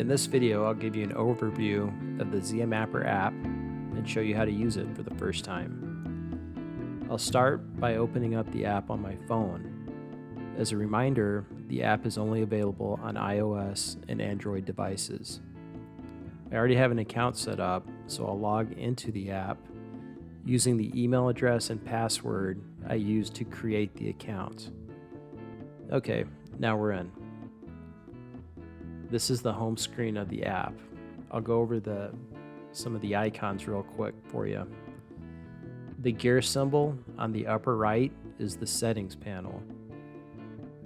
In this video, I'll give you an overview of the Zia Mapper app and show you how to use it for the first time. I'll start by opening up the app on my phone. As a reminder, the app is only available on iOS and Android devices. I already have an account set up, so I'll log into the app using the email address and password I used to create the account. Okay, now we're in. This is the home screen of the app. I'll go over some of the icons real quick for you. The gear symbol on the upper right is the settings panel.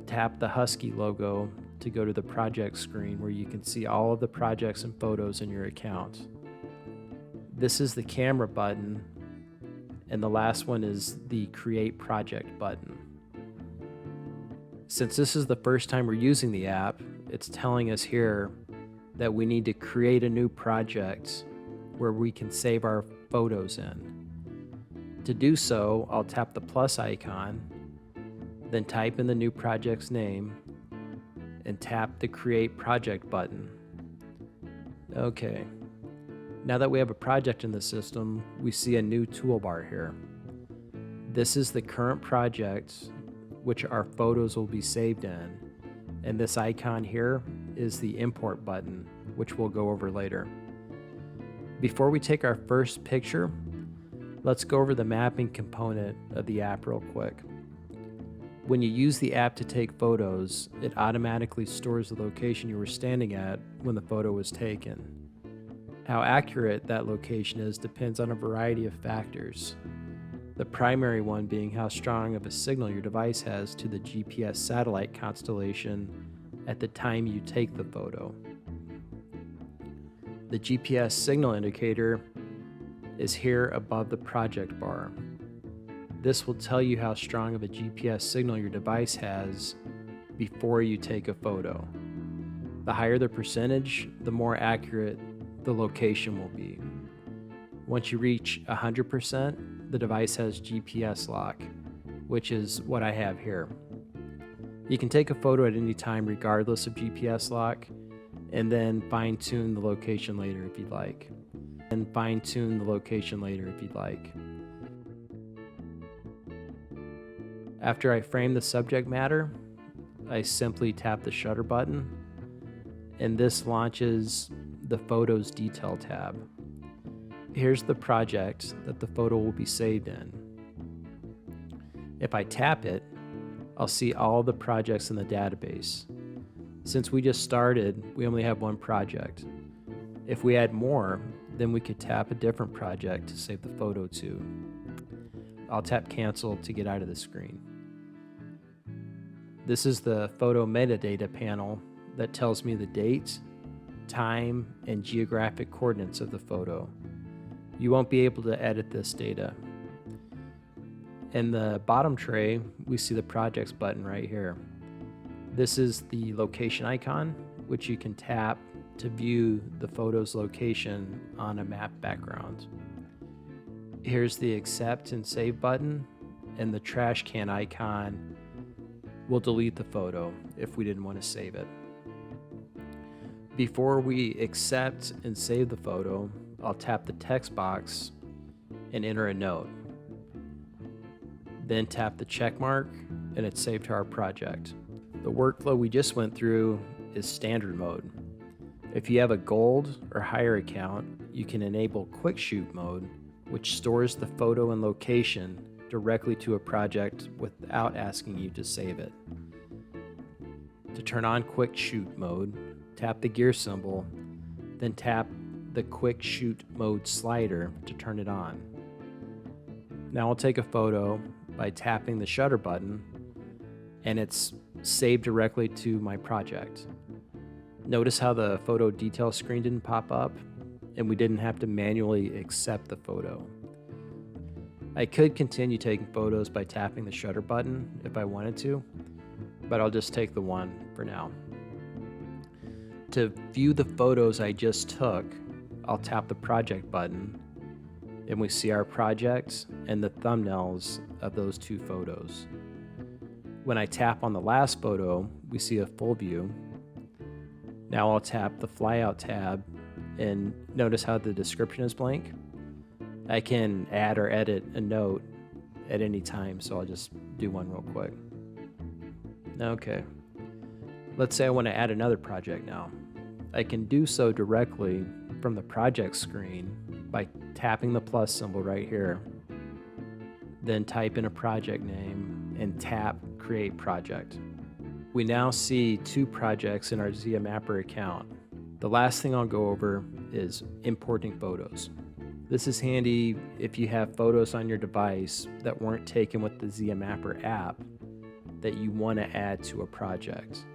Tap the Husky logo to go to the project screen where you can see all of the projects and photos in your account. This is the camera button, and the last one is the create project button. Since this is the first time we're using the app, it's telling us here that we need to create a new project where we can save our photos in. To do so, I'll tap the plus icon, then type in the new project's name, and tap the Create Project button. Okay, now that we have a project in the system, we see a new toolbar here. This is the current project which our photos will be saved in, and this icon here is the Import button, which we'll go over later. Before we take our first picture, let's go over the mapping component of the app real quick. When you use the app to take photos, it automatically stores the location you were standing at when the photo was taken. How accurate that location is depends on a variety of factors. The primary one being how strong of a signal your device has to the GPS satellite constellation at the time you take the photo. The GPS signal indicator is here above the project bar. This will tell you how strong of a GPS signal your device has before you take a photo. The higher the percentage, the more accurate the location will be. Once you reach 100%, the device has GPS lock, which is what I have here. You can take a photo at any time regardless of GPS lock, and then fine-tune the location later if you'd like. After I frame the subject matter, I simply tap the shutter button, and this launches the Photos Detail tab. Here's the project that the photo will be saved in. If I tap it, I'll see all the projects in the database. Since we just started, we only have one project. If we add more, then we could tap a different project to save the photo to. I'll tap Cancel to get out of the screen. This is the photo metadata panel that tells me the date, time, and geographic coordinates of the photo. You won't be able to edit this data. In the bottom tray, we see the Projects button right here. This is the location icon, which you can tap to view the photo's location on a map background. Here's the Accept and Save button, and the trash can icon will delete the photo if we didn't want to save it. Before we accept and save the photo, I'll tap the text box and enter a note. Then tap the check mark, and it's saved to our project. The workflow we just went through is standard mode. If you have a gold or higher account, you can enable quick shoot mode, which stores the photo and location directly to a project without asking you to save it. To turn on quick shoot mode, tap the gear symbol, then tap the quick shoot mode slider to turn it on. Now I'll take a photo by tapping the shutter button, and it's saved directly to my project. Notice how the photo detail screen didn't pop up, and we didn't have to manually accept the photo. I could continue taking photos by tapping the shutter button if I wanted to, but I'll just take the one for now. To view the photos I just took, I'll tap the Project button, and we see our project and the thumbnails of those two photos. When I tap on the last photo, we see a full view. Now I'll tap the flyout tab and notice how the description is blank. I can add or edit a note at any time, so I'll just do one real quick. Okay. Let's say I want to add another project now. I can do so directly from the project screen by tapping the plus symbol right here, then type in a project name and tap Create Project. We now see 2 projects in our Zia Mapper account. The last thing I'll go over is importing photos. This is handy if you have photos on your device that weren't taken with the Zia Mapper app that you want to add to a project.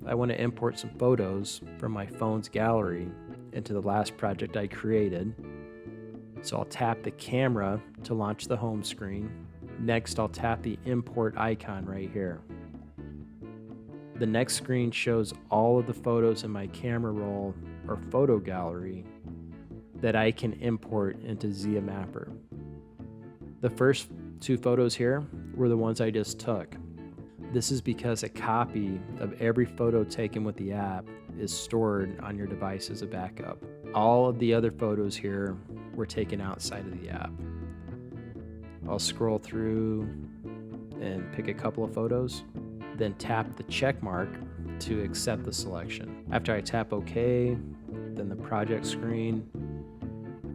I want to import some photos from my phone's gallery into the last project I created. So I'll tap the camera to launch the home screen. Next, I'll tap the import icon right here. The next screen shows all of the photos in my camera roll or photo gallery that I can import into Zia Mapper. The first 2 photos here were the ones I just took. This is because a copy of every photo taken with the app is stored on your device as a backup. All of the other photos here were taken outside of the app. I'll scroll through and pick a couple of photos, then tap the check mark to accept the selection. After I tap OK, then the project screen,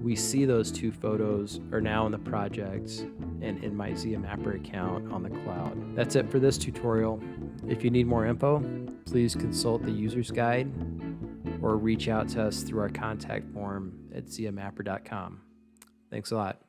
we see those 2 photos are now in the project and in my Zia Mapper account on the cloud. That's it for this tutorial. If you need more info, please consult the user's guide or reach out to us through our contact form at ziamapper.com. Thanks a lot.